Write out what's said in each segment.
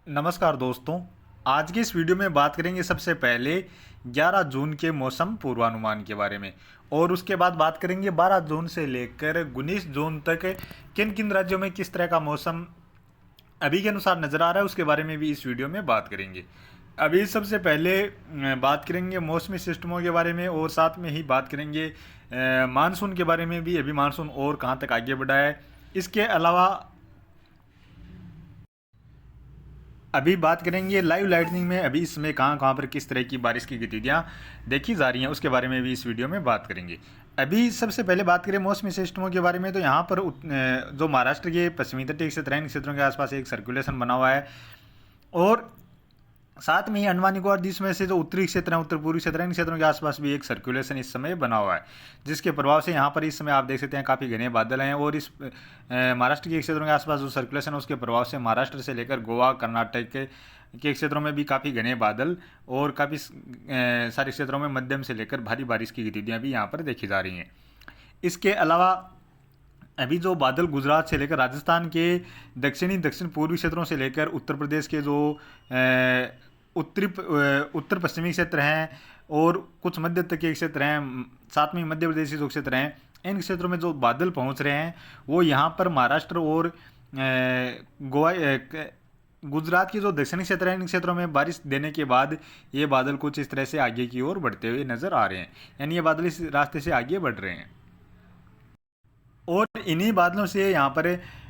नमस्कार दोस्तों। आज की इस वीडियो में बात करेंगे सबसे पहले 11 जून के मौसम पूर्वानुमान के बारे में और उसके बाद बात करेंगे 12 जून से लेकर 19 जून तक किन किन राज्यों में किस तरह का मौसम अभी के अनुसार नज़र आ रहा है, उसके बारे में भी इस वीडियो में बात करेंगे। अभी सबसे पहले बात करेंगे मौसमी सिस्टमों के बारे में और साथ में ही बात करेंगे मानसून के बारे में भी। अभी मानसून और कहाँ तक आगे बढ़ा है, इसके अलावा अभी बात करेंगे लाइव लाइटनिंग में अभी इसमें कहाँ कहाँ पर किस तरह की बारिश की गतिविधियाँ देखी जा रही हैं, उसके बारे में भी इस वीडियो में बात करेंगे। अभी सबसे पहले बात करें मौसमी सिस्टमों के बारे में, तो यहाँ पर जो महाराष्ट्र के पश्चिमी तटीय क्षेत्र हैं, इन क्षेत्रों के आसपास एक सर्कुलेशन बना हुआ है और साथ में ही अंडमान निकोबार द्वीप में से जो उत्तरी क्षेत्र हैं, उत्तर पूर्वी क्षेत्र हैं, इन क्षेत्रों के आसपास भी एक सर्कुलेशन इस समय बना हुआ है, जिसके प्रभाव से यहाँ पर इस समय आप देख सकते हैं काफ़ी घने बादल हैं। और इस महाराष्ट्र के क्षेत्रों के आसपास जो सर्कुलेशन है उसके प्रभाव से महाराष्ट्र से लेकर गोवा कर्नाटक के क्षेत्रों में भी काफ़ी घने बादल और काफ़ी सारे क्षेत्रों में मध्यम से लेकर भारी बारिश की गतिविधियाँ भी यहाँ पर देखी जा रही हैं। इसके अलावा अभी जो बादल गुजरात से लेकर राजस्थान के दक्षिण पूर्वी क्षेत्रों से लेकर उत्तर प्रदेश के जो उत्तर पश्चिमी क्षेत्र हैं और कुछ मध्य तक के क्षेत्र हैं, साथ में मध्य प्रदेश के जो क्षेत्र हैं, इन क्षेत्रों में जो बादल पहुंच रहे हैं वो यहाँ पर महाराष्ट्र और गोवा गुजरात के जो दक्षिणी क्षेत्र हैं, इन क्षेत्रों में बारिश देने के बाद ये बादल कुछ इस तरह से आगे की ओर बढ़ते हुए नजर आ रहे हैं, यानी ये बादल इस रास्ते से आगे बढ़ रहे हैं। और इन्हीं बादलों से यहाँ पर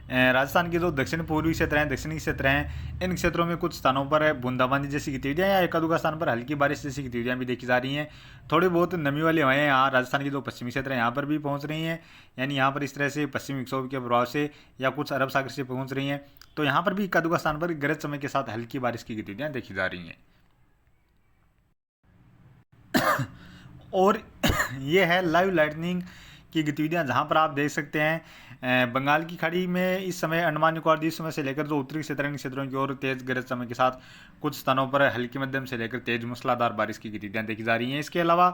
राजस्थान के जो दक्षिण पूर्वी क्षेत्र हैं, दक्षिणी क्षेत्र हैं, इन क्षेत्रों में कुछ स्थानों पर बूंदाबांदी जैसी गतिविधियाँ या एक आध स्थान पर हल्की बारिश जैसी गतिविधियाँ भी देखी जा रही हैं। थोड़ी बहुत नमी वाली हवाएं यहाँ राजस्थान के जो पश्चिमी क्षेत्र हैं यहाँ पर भी पहुँच रही हैं, यानी यहाँ पर इस तरह से पश्चिमी विक्षोभ के प्रभाव से या कुछ अरब सागर से पहुँच रही हैं, तो यहाँ पर भी एक आध स्थान पर गरज चमक के साथ हल्की बारिश की गतिविधियाँ देखी जा रही हैं। और ये है लाइव लाइटनिंग की गतिविधियां, जहां पर आप देख सकते हैं बंगाल की खाड़ी में इस समय अंडमान निकोबार द्वीप समूह से लेकर जो उत्तरी क्षेत्रों की ओर तेज गरज चमक के साथ कुछ स्थानों पर हल्की मध्यम से लेकर तेज मूसलाधार बारिश की गतिविधियां देखी जा रही हैं। इसके अलावा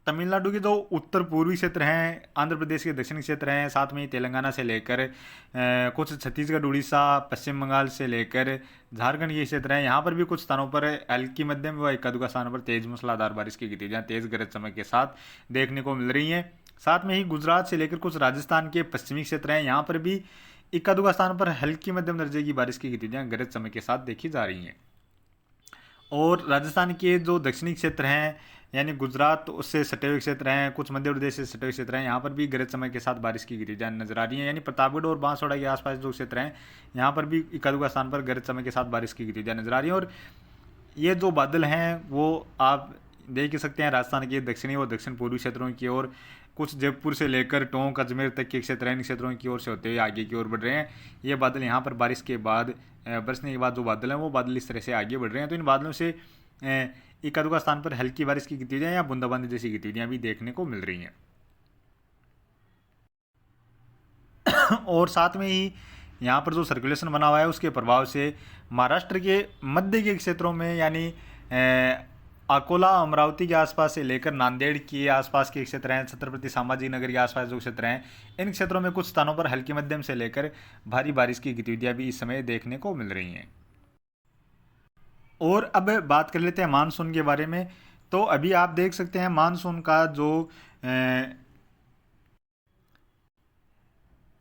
तमिलनाडु के जो उत्तर पूर्वी क्षेत्र हैं, आंध्र प्रदेश के दक्षिणी क्षेत्र हैं, साथ में ही तेलंगाना से लेकर कुछ छत्तीसगढ़ उड़ीसा पश्चिम बंगाल से लेकर झारखंड के क्षेत्र हैं, यहाँ पर भी कुछ स्थानों पर हल्की मध्यम व एक आध स्थानों पर तेज मूसलाधार बारिश की गतिविधियां तेज गरज चमक के साथ देखने को मिल रही हैं। साथ में ही गुजरात से लेकर कुछ राजस्थान के पश्चिमी क्षेत्र हैं, यहाँ पर भी एक आध स्थान पर हल्की मध्यम दर्जे की बारिश की गतिविधियां गरज चमक के साथ देखी जा रही हैं। और राजस्थान के जो दक्षिणी क्षेत्र हैं, यानी गुजरात उससे सटे हुए क्षेत्र हैं, कुछ मध्य प्रदेश से सटे हुए क्षेत्र हैं, यहाँ पर भी गरज चमक के साथ बारिश की गतिविधियां नजर आ रही हैं। यानी प्रतापगढ़ और बांसवाड़ा के आसपास जो क्षेत्र हैं, यहाँ पर भी एक आध स्थान पर गरज चमक के साथ बारिश की गतिविधियां नजर आ रही हैं। और ये जो बादल हैं वो आप देख ही सकते हैं राजस्थान के दक्षिणी और दक्षिण पूर्वी क्षेत्रों की ओर, कुछ जयपुर से लेकर टोंक अजमेर तक के क्षेत्र हैं, इन क्षेत्रों की ओर से होते हुए आगे की ओर बढ़ रहे हैं। ये बादल यहाँ पर बारिश के बाद बरसने के बाद जो बादल हैं वो बादल इस तरह से आगे बढ़ रहे हैं, तो इन बादलों से एक आध स्थान पर हल्की बारिश की गतिविधियां या बूंदाबांदी जैसी गतिविधियां भी देखने को मिल रही हैं। और साथ में ही यहाँ पर जो सर्कुलेशन बना हुआ है उसके प्रभाव से महाराष्ट्र के मध्य के क्षेत्रों में, यानी अकोला अमरावती के आसपास से लेकर नांदेड़ के आसपास के क्षेत्र हैं, छत्रपति संभाजी नगर के आसपास जो क्षेत्र हैं, इन क्षेत्रों में कुछ स्थानों पर हल्की मध्यम से लेकर भारी बारिश की गतिविधियां भी इस समय देखने को मिल रही हैं। और अब बात कर लेते हैं मानसून के बारे में। तो अभी आप देख सकते हैं मानसून का जो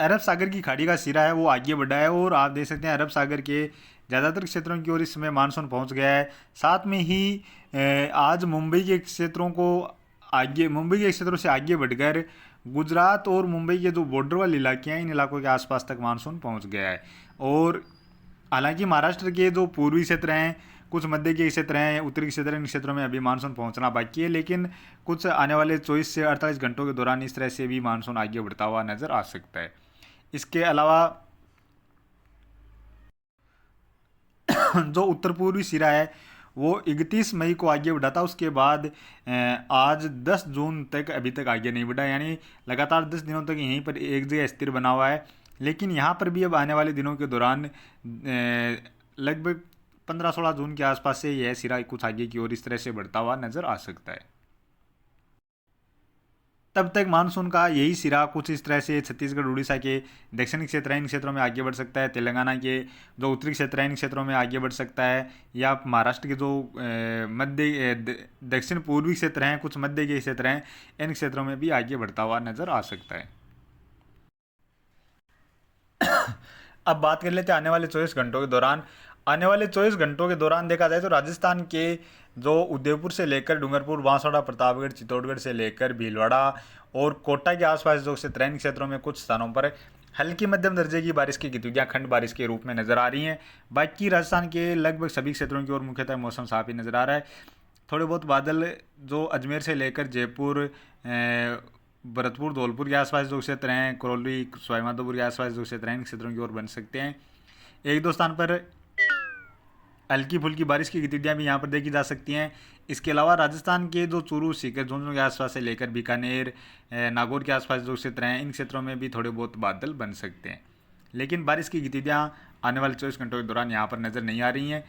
अरब सागर की खाड़ी का सिरा है वो आगे बढ़ा है और आप देख सकते हैं अरब सागर के ज़्यादातर क्षेत्रों की ओर इस समय मानसून पहुंच गया है। साथ में ही आज मुंबई के क्षेत्रों से आगे बढ़कर गुजरात और मुंबई के जो बॉर्डर वाले इलाके हैं, इन इलाकों के आसपास तक मानसून पहुंच गया है। और हालांकि महाराष्ट्र के जो पूर्वी क्षेत्र हैं, कुछ मध्य के क्षेत्र हैं, उत्तरी क्षेत्र हैं, इन क्षेत्रों में अभी मानसून पहुंचना बाकी है, लेकिन कुछ आने वाले 24 से 48 घंटों के दौरान इस तरह से भी मानसून आगे बढ़ता हुआ नजर आ सकता है। इसके अलावा जो उत्तर पूर्वी सिरा है वो 31 मई को आगे बढ़ा था, उसके बाद आज 10 जून तक अभी तक आगे नहीं बढ़ा, यानी लगातार 10 दिनों तक यहीं पर एक जगह स्थिर बना हुआ है। लेकिन यहाँ पर भी अब आने वाले दिनों के दौरान लगभग 15-16 जून के आसपास से यह सिरा कुछ आगे की ओर इस तरह से बढ़ता हुआ नजर आ सकता है। तब तक मानसून का यही सिरा कुछ इस तरह से छत्तीसगढ़ उड़ीसा के दक्षिणी क्षेत्र है, इन क्षेत्रों में आगे बढ़ सकता है। तेलंगाना के जो उत्तरी क्षेत्र है, इन क्षेत्रों में आगे बढ़ सकता है। या महाराष्ट्र के जो दक्षिण पूर्वी क्षेत्र हैं, कुछ मध्य के क्षेत्र हैं, इन क्षेत्रों में भी आगे बढ़ता हुआ नजर आ सकता है। अब बात कर लेते हैं आने वाले 24 घंटों के दौरान। आने वाले 24 घंटों के दौरान देखा जाए तो राजस्थान के जो उदयपुर से लेकर डूंगरपुर, बांसवाड़ा, प्रतापगढ़, चित्तौड़गढ़ से लेकर भीलवाड़ा और कोटा के आसपास जो क्षेत्र क्षेत्रों में कुछ स्थानों पर हल्की मध्यम दर्जे की बारिश की गतिविधियां खंड बारिश के रूप में नजर आ रही हैं। बाकी राजस्थान के लगभग सभी क्षेत्रों की ओर मुख्यतः मौसम साफ ही नजर आ रहा है। थोड़े बहुत बादल जो अजमेर से लेकर जयपुर, भरतपुर, धौलपुर के आसपास जो क्षेत्र हैं, करौली, सवाईमाधोपुर के आसपास जो क्षेत्र हैं, इन क्षेत्रों की ओर बन सकते हैं। एक दो स्थान पर हल्की फुल्की बारिश की गतिविधियां भी यहाँ पर देखी जा सकती हैं। इसके अलावा राजस्थान के जो चूरू, सीकर, झुंझुनू के आसपास से लेकर बीकानेर, नागौर के आसपास जो क्षेत्र हैं, इन क्षेत्रों में भी थोड़े बहुत बादल बन सकते हैं। लेकिन बारिश की गतिविधियां आने वाले 24 घंटों के दौरान यहाँ पर नज़र नहीं आ रही हैं।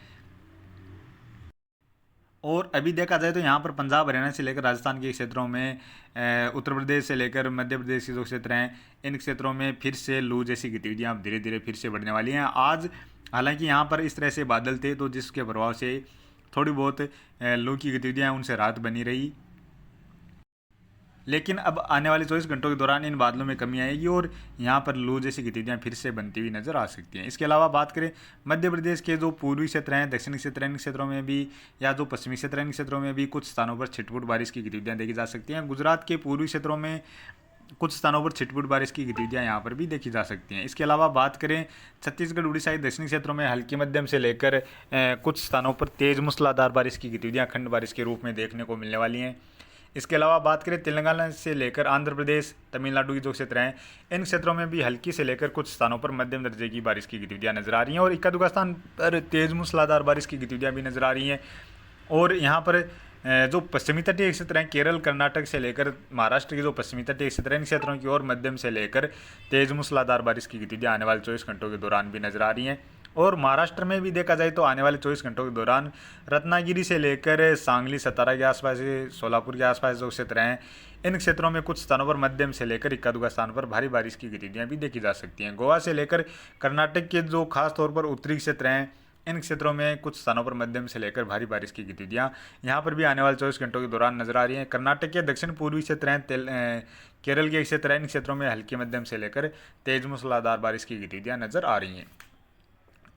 और अभी देखा जाए तो यहाँ पर पंजाब, हरियाणा से लेकर राजस्थान के क्षेत्रों में, उत्तर प्रदेश से लेकर मध्य प्रदेश के जो क्षेत्र हैं, इन क्षेत्रों में फिर से लू जैसी गतिविधियाँ धीरे धीरे फिर से बढ़ने वाली हैं। आज हालांकि यहाँ पर इस तरह से बादल थे, तो जिसके प्रभाव से थोड़ी बहुत लू की गतिविधियाँ उनसे राहत बनी रही। लेकिन अब आने वाले 24 घंटों के दौरान इन बादलों में कमी आएगी और यहाँ पर लू जैसी गतिविधियाँ फिर से बनती हुई नजर आ सकती हैं। इसके अलावा बात करें मध्य प्रदेश के जो पूर्वी क्षेत्र हैं, दक्षिणी क्षेत्र हैं, इन क्षेत्रों में भी, या जो पश्चिमी क्षेत्र हैं, इन क्षेत्रों में भी कुछ स्थानों पर छिटपुट बारिश की गतिविधियाँ देखी जा सकती हैं। गुजरात के पूर्वी क्षेत्रों में कुछ स्थानों पर छिटपुट बारिश की गतिविधियाँ यहाँ पर भी देखी जा सकती हैं। इसके अलावा बात करें छत्तीसगढ़, उड़ीसा के दक्षिणी क्षेत्रों में हल्की मध्यम से लेकर कुछ स्थानों पर तेज मूसलाधार बारिश की गतिविधियाँ खंड बारिश के रूप में देखने को मिलने वाली हैं। इसके अलावा बात करें तेलंगाना से लेकर आंध्र प्रदेश, तमिलनाडु के जो क्षेत्र हैं, इन क्षेत्रों में भी हल्की से लेकर कुछ स्थानों पर मध्यम दर्जे की बारिश की गतिविधियाँ नजर आ रही हैं और इक्का दुक्का स्थान पर तेज मूसलाधार बारिश की गतिविधियाँ भी नजर आ रही हैं। और यहाँ पर जो पश्चिमी तटीय क्षेत्र हैं, केरल, कर्नाटक से लेकर महाराष्ट्र के जो पश्चिमी तटीय क्षेत्र हैं, इन क्षेत्रों की ओर मध्यम से लेकर तेज मूसलाधार बारिश की गतिविधियाँ आने वाले 24 घंटों के दौरान भी नजर आ रही हैं। और महाराष्ट्र में भी देखा जाए तो आने वाले 24 घंटों के दौरान रत्नागिरी से लेकर सांगली, सतारा के आसपास, सोलापुर के आसपास जो क्षेत्र हैं, इन क्षेत्रों में कुछ स्थानों पर मध्यम से लेकर इक्का दुक्का स्थान पर भारी बारिश की गतिविधियाँ भी देखी जा सकती हैं। गोवा से लेकर कर्नाटक के जो खास तौर पर उत्तरी क्षेत्र हैं, इन क्षेत्रों में कुछ स्थानों पर मध्यम से लेकर भारी बारिश की गतिविधियाँ यहाँ पर भी आने वाले 24 घंटों के दौरान नजर आ रही हैं। कर्नाटक के दक्षिण पूर्वी क्षेत्र हैं, केरल के क्षेत्र हैं, इन क्षेत्रों में हल्की मध्यम से लेकर तेज मूसलाधार बारिश की गतिविधियाँ नजर आ रही हैं।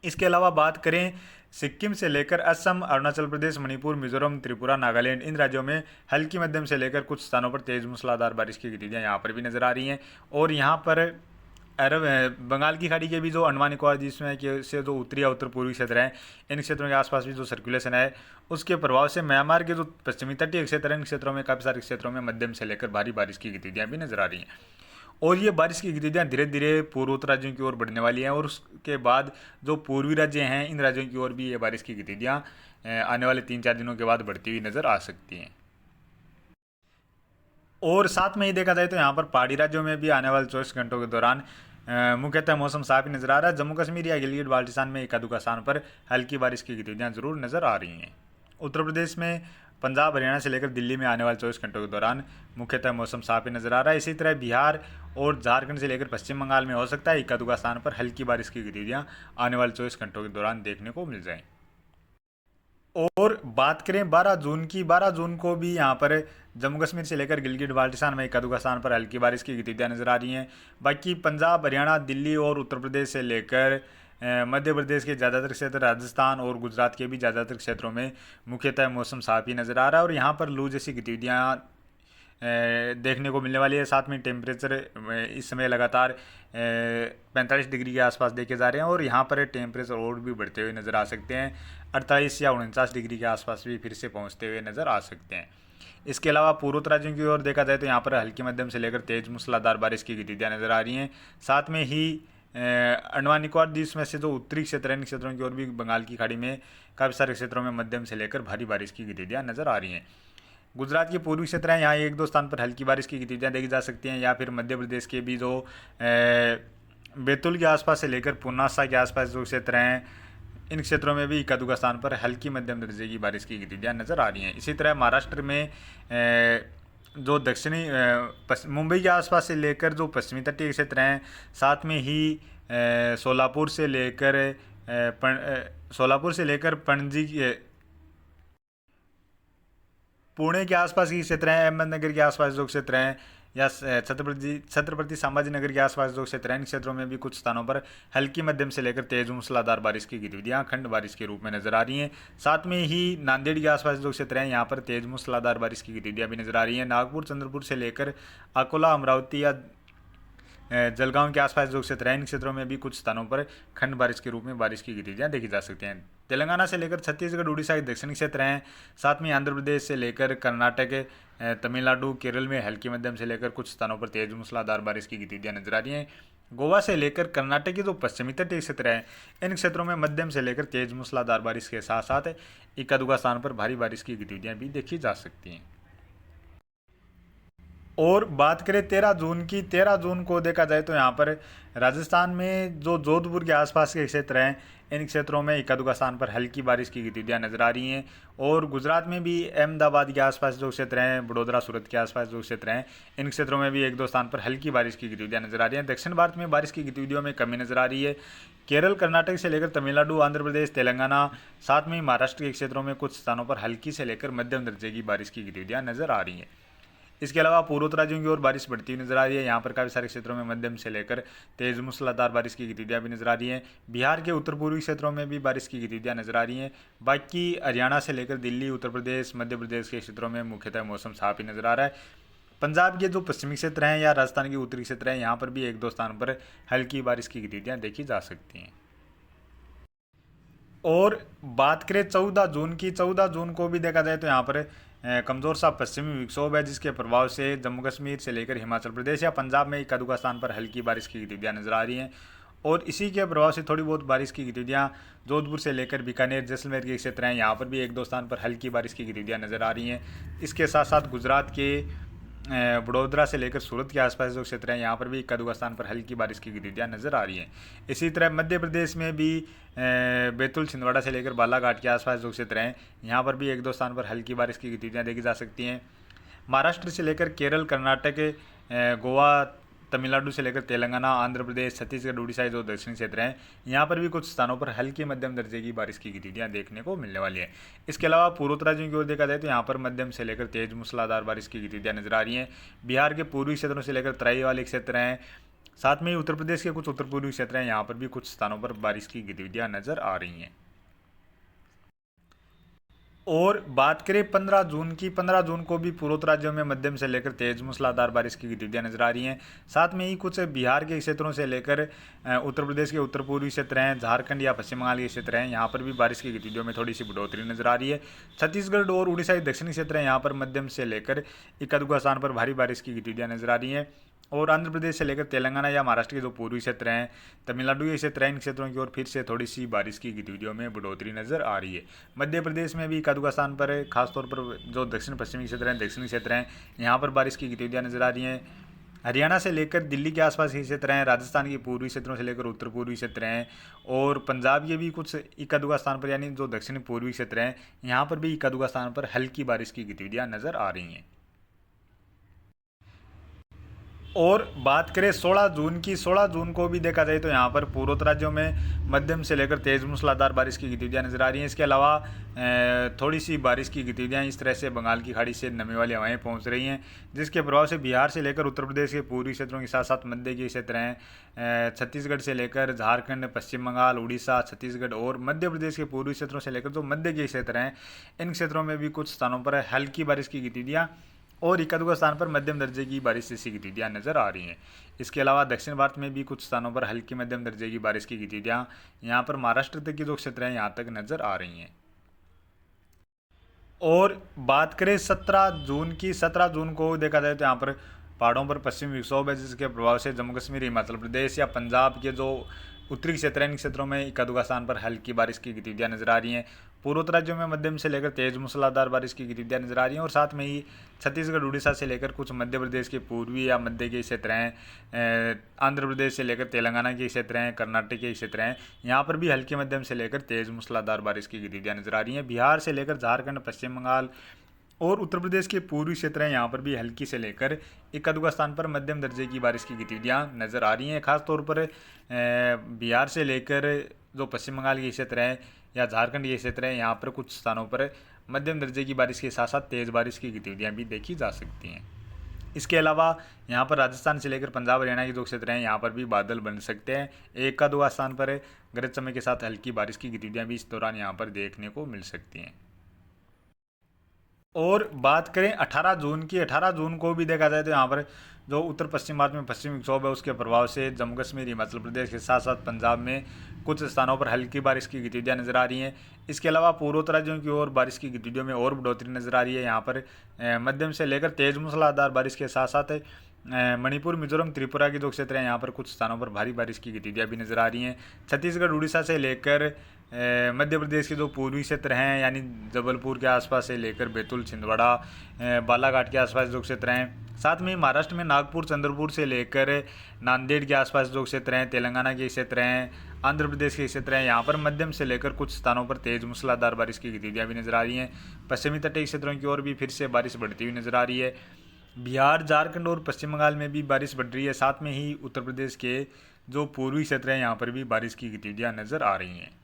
इसके अलावा बात करें सिक्किम से लेकर असम, अरुणाचल प्रदेश, मणिपुर, मिजोरम, त्रिपुरा, नागालैंड, इन राज्यों में हल्की मध्यम से लेकर कुछ स्थानों पर तेज मूसलाधार बारिश की गतिविधियाँ यहाँ पर भी नजर आ रही हैं। और यहाँ पर अरब बंगाल की खाड़ी के भी जो अंडमान निकोबार जिसमें कि से जो उत्तरी या उत्तर पूर्वी क्षेत्र हैं, इन क्षेत्रों के आसपास भी जो सर्कुलेशन है, उसके प्रभाव से म्यांमार के जो पश्चिमी तटीय क्षेत्र हैं, इन क्षेत्रों में काफ़ी सारे क्षेत्रों में मध्यम से लेकर भारी बारिश की गतिविधियाँ भी नजर आ रही हैं। और ये बारिश की गतिविधियाँ धीरे धीरे पूर्वोत्तर राज्यों की ओर बढ़ने वाली हैं और उसके बाद जो पूर्वी राज्य हैं, इन राज्यों की ओर भी ये बारिश की गतिविधियाँ आने वाले 3-4 दिनों के बाद बढ़ती हुई नजर आ सकती हैं। और साथ में ही देखा जाए तो यहाँ पर पहाड़ी राज्यों में भी आने वाले 24 घंटों के दौरान मुख्यतः मौसम साफ ही नजर आ रहा है। जम्मू कश्मीर या गिलगित बाल्टिस्तान में इक्का दुक्का स्थान पर हल्की बारिश की गतिविधियाँ जरूर नजर आ रही हैं। उत्तर प्रदेश में, पंजाब, हरियाणा से लेकर दिल्ली में आने वाले 24 घंटों के दौरान मुख्यतः मौसम साफ ही नजर आ रहा है। इसी तरह बिहार और झारखंड से लेकर पश्चिम बंगाल में हो सकता है इक्का दुक्का स्थान पर हल्की बारिश की गतिविधियाँ आने वाले 24 घंटों के दौरान देखने को मिल जाएं। और बात करें 12 जून की, 12 जून को भी यहाँ पर जम्मू कश्मीर से लेकर गिलगित बाल्टिस्तान में इक्का दुक्का स्थान पर हल्की बारिश की गतिविधियाँ नजर आ रही हैं। बाकी पंजाब, हरियाणा, दिल्ली और उत्तर प्रदेश से लेकर मध्य प्रदेश के ज़्यादातर क्षेत्र, राजस्थान और गुजरात के भी ज़्यादातर क्षेत्रों में मुख्यतः मौसम साफ ही नज़र आ रहा है और यहाँ पर लू जैसी गतिविधियाँ देखने को मिलने वाली है। साथ में टेम्परेचर इस समय लगातार 45 डिग्री के आसपास देखे जा रहे हैं और यहाँ पर टेम्परेचर और भी बढ़ते हुए नज़र आ सकते हैं। 48 या 49 डिग्री के आसपास भी फिर से पहुँचते हुए नज़र आ सकते हैं। इसके अलावा पूर्वोत्तर राज्यों की ओर देखा जाए तो यहाँ पर हल्की मध्यम से लेकर तेज मूसलाधार बारिश की गतिविधियाँ नज़र आ रही हैं। साथ में ही अंडमान निकोबार द्वीप में से जो उत्तरी क्षेत्र हैं, इन क्षेत्रों की ओर भी बंगाल की खाड़ी में काफ़ी सारे क्षेत्रों में मध्यम से लेकर भारी बारिश की गतिविधियाँ नज़र आ रही हैं। गुजरात के पूर्वी क्षेत्र हैं, यहाँ एक दो स्थान पर हल्की बारिश की गतिविधियाँ देखी जा सकती हैं। या फिर मध्य प्रदेश के भी जो बैतूल के आसपास से लेकर पुनासा के आसपास जो क्षेत्र हैं, इन क्षेत्रों में भी इक्का दुक्का स्थान पर हल्की मध्यम दर्जे की बारिश की गतिविधियाँ नज़र आ रही हैं। इसी तरह महाराष्ट्र में जो दक्षिणी मुंबई के आसपास से लेकर जो पश्चिमी तटीय क्षेत्र हैं, साथ में ही सोलापुर से लेकर सोलापुर से लेकर पणजी पुणे के आसपास के क्षेत्र हैं, अहमदनगर के आसपास जो क्षेत्र हैं, या छत्रपति संभाजी नगर के आसपास जो क्षेत्र हैं, इन क्षेत्रों में भी कुछ स्थानों पर हल्की मध्यम से लेकर तेज मूसलाधार बारिश की गतिविधियां खंड बारिश के रूप में नजर आ रही हैं। साथ में ही नांदेड़ के आसपास जो क्षेत्र हैं, यहाँ पर तेज मूसलाधार बारिश की गतिविधियां भी नजर आ रही हैं। नागपुर चंद्रपुर से लेकर अकोला अमरावती या जलगांव के आसपास जो क्षेत्र हैं, इन क्षेत्रों में भी कुछ स्थानों पर खंड बारिश के रूप में बारिश की गतिविधियां देखी जा सकती हैं। तेलंगाना से लेकर छत्तीसगढ़ उड़ीसा के दक्षिणी क्षेत्र हैं, साथ में आंध्र प्रदेश से लेकर कर्नाटक तमिलनाडु केरल में हल्की मध्यम से लेकर कुछ स्थानों पर तेज मूसलाधार बारिश की गतिविधियां नजर आ रही हैं। गोवा से लेकर कर्नाटक के जो पश्चिमी तटीय क्षेत्र हैं, इन क्षेत्रों में मध्यम से लेकर तेज मूसलाधार बारिश के साथ साथ इक्का दुक्का स्थान पर भारी बारिश की गतिविधियां भी देखी जा सकती हैं। और बात करें 13 जून की, 13 जून को देखा जाए तो यहाँ पर राजस्थान में जो जोधपुर के आसपास के क्षेत्र हैं, इन क्षेत्रों में इक्का दुक्का स्थान पर हल्की बारिश की गतिविधियां नजर आ रही हैं। और गुजरात में भी अहमदाबाद के आसपास जो क्षेत्र हैं, बड़ोदरा सूरत के आसपास जो क्षेत्र हैं, इन क्षेत्रों में भी एक दो स्थान पर हल्की बारिश की गतिविधियां नजर आ रही हैं। दक्षिण भारत में बारिश की गतिविधियों में कमी नजर आ रही है। केरल कर्नाटक से लेकर तमिलनाडु आंध्र प्रदेश तेलंगाना, साथ में महाराष्ट्र के क्षेत्रों में कुछ स्थानों पर हल्की से लेकर मध्यम दर्जे की बारिश की गतिविधियां नजर आ रही हैं। इसके अलावा पूर्वोत्तर राज्यों की ओर बारिश बढ़ती हुई नजर आ रही है। यहाँ पर काफ़ी सारे क्षेत्रों में मध्यम से लेकर तेज मूसलाधार बारिश की गतिविधियां भी नजर आ रही हैं। बिहार के उत्तर पूर्वी क्षेत्रों में भी बारिश की गतिविधियां नजर आ रही हैं। बाकी हरियाणा से लेकर दिल्ली, उत्तर प्रदेश, मध्य प्रदेश के क्षेत्रों में मुख्यतः मौसम साफ ही नजर आ रहा है। पंजाब के जो पश्चिमी क्षेत्र हैं या राजस्थान के उत्तरी क्षेत्र हैं, यहाँ पर भी एक दो स्थान पर हल्की बारिश की गतिविधियां देखी जा सकती हैं। और बात करें 14 जून की, 14 जून को भी देखा जाए तो यहाँ पर कमज़ोर सा पश्चिमी विक्षोभ है, जिसके प्रभाव से जम्मू कश्मीर से लेकर हिमाचल प्रदेश या पंजाब में इक्का दुक्का स्थान पर हल्की बारिश की गतिविधियां नजर आ रही हैं। और इसी के प्रभाव से थोड़ी बहुत बारिश की गतिविधियां जोधपुर से लेकर बीकानेर जैसलमेर के क्षेत्र हैं, यहाँ पर भी एक दो स्थान पर हल्की बारिश की गतिविधियां नजर आ रही हैं। इसके साथ साथ गुजरात के बड़ोदरा से लेकर सूरत के आसपास जो क्षेत्र हैं, यहाँ पर भी इक्का दुक्का स्थान पर हल्की बारिश की गतिविधियां नजर आ रही हैं। इसी तरह मध्य प्रदेश में भी बैतूल छिंदवाड़ा से लेकर बालाघाट के आसपास जो क्षेत्र हैं, यहाँ पर भी एक दो स्थान पर हल्की बारिश की गतिविधियां देखी जा सकती हैं। महाराष्ट्र से लेकर केरल कर्नाटक गोवा तमिलनाडु से लेकर तेलंगाना आंध्र प्रदेश छत्तीसगढ़ उड़ीसा जो दक्षिणी क्षेत्र हैं, यहाँ पर भी कुछ स्थानों पर हल्की मध्यम दर्जे की बारिश की गतिविधियां देखने को मिलने वाली है। इसके अलावा पूर्वोत्तर राज्यों की ओर देखा जाए तो यहाँ पर मध्यम से लेकर तेज मूसलाधार बारिश की गतिविधियां नजर आ रही हैं। बिहार के पूर्वी क्षेत्रों से लेकर तराई वाले क्षेत्र हैं, साथ में ही उत्तर प्रदेश के कुछ उत्तर पूर्वी क्षेत्र हैं, यहाँ पर भी कुछ स्थानों पर बारिश की गतिविधियां नजर आ रही हैं। और बात करें 15 जून की, 15 जून को भी पूर्वोत्तर राज्यों में मध्यम से लेकर तेज मूसलाधार बारिश की गतिविधियां नजर आ रही हैं। साथ में ही कुछ बिहार के क्षेत्रों से लेकर उत्तर प्रदेश के उत्तर पूर्वी क्षेत्र हैं, झारखंड या पश्चिम बंगाल के क्षेत्र हैं, यहाँ पर भी बारिश की गतिविधियों में थोड़ी सी बढ़ोतरी नजर आ रही है। छत्तीसगढ़ और उड़ीसा के दक्षिणी क्षेत्र हैं, यहाँ पर मध्यम से लेकर इक्का दुक्का स्थान पर भारी बारिश की गतिविधियां नजर आ रही हैं। और आंध्र प्रदेश से लेकर तेलंगाना या महाराष्ट्र के जो पूर्वी क्षेत्र हैं, तमिलनाडु के क्षेत्र हैं, इन क्षेत्रों की ओर फिर से थोड़ी सी बारिश की गतिविधियों में बढ़ोतरी नजर आ रही है। मध्य प्रदेश में भी इक्का दुक्का स्थान पर खासतौर पर जो दक्षिण पश्चिमी क्षेत्र हैं, दक्षिणी क्षेत्र हैं, यहाँ पर बारिश की गतिविधियां नजर आ रही हैं। हरियाणा से लेकर दिल्ली के आसपास के क्षेत्र हैं, राजस्थान के पूर्वी क्षेत्रों से लेकर उत्तर पूर्वी क्षेत्र हैं, और पंजाब के भी कुछ इक्का दुक्का स्थान पर यानी जो दक्षिण पूर्वी क्षेत्र हैं, यहाँ पर भी इक्का दुक्का स्थान पर हल्की बारिश की गतिविधियां नजर आ रही हैं। और बात करें 16 जून की, 16 जून को भी देखा जाए तो यहाँ पर पूर्वोत्तर राज्यों में मध्यम से लेकर तेज मूसलाधार बारिश की गतिविधियां नजर आ रही हैं। इसके अलावा थोड़ी सी बारिश की गतिविधियां इस तरह से बंगाल की खाड़ी से नमी वाली हवाएं पहुंच रही हैं, जिसके प्रभाव से बिहार से लेकर उत्तर प्रदेश के पूर्वी क्षेत्रों के साथ साथ मध्य के क्षेत्र हैं, छत्तीसगढ़ से लेकर झारखंड पश्चिम बंगाल उड़ीसा छत्तीसगढ़ और मध्य प्रदेश के पूर्वी क्षेत्रों से लेकर जो मध्य के क्षेत्र हैं, इन क्षेत्रों में भी कुछ स्थानों पर हल्की बारिश की गतिविधियाँ और इक्का दुक्का स्थान पर मध्यम दर्जे की बारिश जैसी गतिविधियां नजर आ रही हैं। इसके अलावा दक्षिण भारत में भी कुछ स्थानों पर हल्की मध्यम दर्जे की बारिश की गतिविधियां यहाँ पर महाराष्ट्र तक के जो क्षेत्र हैं यहाँ तक नजर आ रही हैं। और बात करें 17 जून की, 17 जून को देखा जाए तो यहाँ पर पहाड़ों पर पश्चिमी विक्षोभ है, जिसके प्रभाव से जम्मू कश्मीर हिमाचल प्रदेश या पंजाब के जो उत्तरी क्षेत्र हैं, इन क्षेत्रों में इक्का दुक्का स्थान पर हल्की बारिश की गतिविधियां नजर आ रही हैं। पूर्वोत्तर राज्यों में मध्यम से लेकर तेज मूसलाधार बारिश की गतिविधियां नजर आ रही हैं। और साथ में ही छत्तीसगढ़ उड़ीसा से लेकर कुछ मध्य प्रदेश के पूर्वी या मध्य के क्षेत्र हैं, आंध्र प्रदेश से लेकर तेलंगाना के क्षेत्र हैं, कर्नाटक के क्षेत्र हैं, यहाँ पर भी हल्की मध्यम से लेकर तेज मूसलाधार बारिश की गतिविधियां नजर आ रही हैं। बिहार से लेकर झारखंड पश्चिम बंगाल और उत्तर प्रदेश के पूर्वी क्षेत्र हैं, यहाँ पर भी हल्की से लेकर एक आध स्थान पर मध्यम दर्जे की बारिश की गतिविधियाँ नज़र आ रही हैं। खासतौर पर बिहार से लेकर जो पश्चिम बंगाल के क्षेत्र हैं या झारखंड के क्षेत्र हैं, यहाँ पर कुछ स्थानों पर मध्यम दर्जे की बारिश के साथ साथ तेज़ बारिश की गतिविधियाँ भी देखी जा सकती हैं। इसके अलावा यहाँ पर राजस्थान से लेकर पंजाब हरियाणा के जो क्षेत्र हैं, यहाँ पर भी बादल बन सकते हैं। एक का दो स्थान पर गरज चमक के साथ हल्की बारिश की गतिविधियाँ भी इस दौरान यहाँ पर देखने को मिल सकती हैं। और बात करें 18 जून की, 18 जून को भी देखा जाए तो यहाँ पर जो उत्तर पश्चिम भारत में पश्चिमी विक्षोभ है उसके प्रभाव से जम्मू कश्मीर हिमाचल प्रदेश के साथ साथ पंजाब में कुछ स्थानों पर हल्की बारिश की गतिविधियाँ नजर आ रही हैं। इसके अलावा पूर्वोत्तर राज्यों की ओर बारिश की गतिविधियों में और बढ़ोतरी नजर आ रही है। यहाँ पर मध्यम से लेकर तेज मूसलाधार बारिश के साथ साथ मणिपुर, मिजोरम, त्रिपुरा के जो क्षेत्र हैं यहाँ पर कुछ स्थानों पर भारी बारिश की गतिविधियाँ भी नजर आ रही हैं। छत्तीसगढ़, उड़ीसा से लेकर मध्य प्रदेश के जो पूर्वी क्षेत्र हैं यानी जबलपुर के आसपास से लेकर बैतूल, छिंदवाड़ा, बालाघाट के आसपास जो क्षेत्र हैं, साथ में महाराष्ट्र में नागपुर, चंद्रपुर से लेकर नांदेड़ के आसपास जो क्षेत्र हैं, तेलंगाना के क्षेत्र हैं, आंध्र प्रदेश के क्षेत्र हैं, यहाँ पर मध्यम से लेकर कुछ स्थानों पर तेज मूसलाधार बारिश की गतिविधियाँ भी नजर आ रही हैं। पश्चिमी तटीय क्षेत्रों की ओर भी फिर से बारिश बढ़ती हुई नजर आ रही है। बिहार, झारखंड और पश्चिम बंगाल में भी बारिश बढ़ रही है। साथ में ही उत्तर प्रदेश के जो पूर्वी क्षेत्र हैं यहाँ पर भी बारिश की गतिविधियाँ नजर आ रही हैं।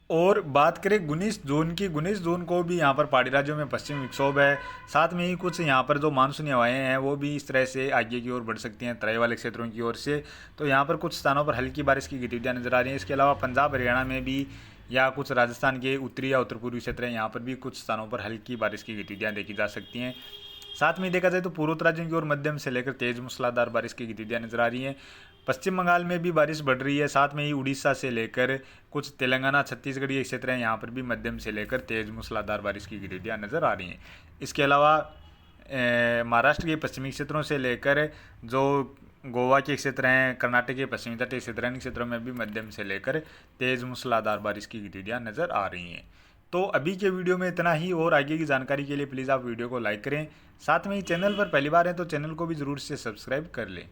और बात करें 19 जून की, 19 जून को भी यहाँ पर पहाड़ी राज्यों में पश्चिमी विक्षोभ है। साथ में ही कुछ यहाँ पर जो मानसूनी हवाएं हैं वो भी इस तरह से आगे की ओर बढ़ सकती हैं तराई वाले क्षेत्रों की ओर से। तो यहाँ पर कुछ स्थानों पर हल्की बारिश की गतिविधियाँ नजर आ रही हैं। इसके अलावा पंजाब, हरियाणा में भी या कुछ राजस्थान के उत्तरी या उत्तर पूर्वी क्षेत्र हैं, यहाँ पर भी कुछ स्थानों पर हल्की बारिश की गतिविधियाँ देखी जा सकती हैं। साथ में देखा जाए तो पूर्वोत्तर राज्यों की ओर मध्यम से लेकर तेज मूसलाधार बारिश की गतिविधियाँ नजर आ रही हैं। पश्चिम बंगाल में भी बारिश बढ़ रही है। साथ में ही उड़ीसा से लेकर कुछ तेलंगाना, छत्तीसगढ़ के क्षेत्र हैं, यहाँ पर भी मध्यम से लेकर तेज मूसलाधार बारिश की गतिविधियाँ नजर आ रही हैं। इसके अलावा महाराष्ट्र के पश्चिमी क्षेत्रों से लेकर जो गोवा के क्षेत्र हैं, कर्नाटक के पश्चिमी तटीय क्षेत्र हैं, इन क्षेत्रों में भी मध्यम से लेकर तेज मूसलाधार बारिश की गतिविधियाँ नजर आ रही हैं। तो अभी के वीडियो में इतना ही, और आगे की जानकारी के लिए प्लीज़ आप वीडियो को लाइक करें। साथ में ही चैनल पर पहली बार हैं तो चैनल को भी ज़रूर से सब्सक्राइब कर लें।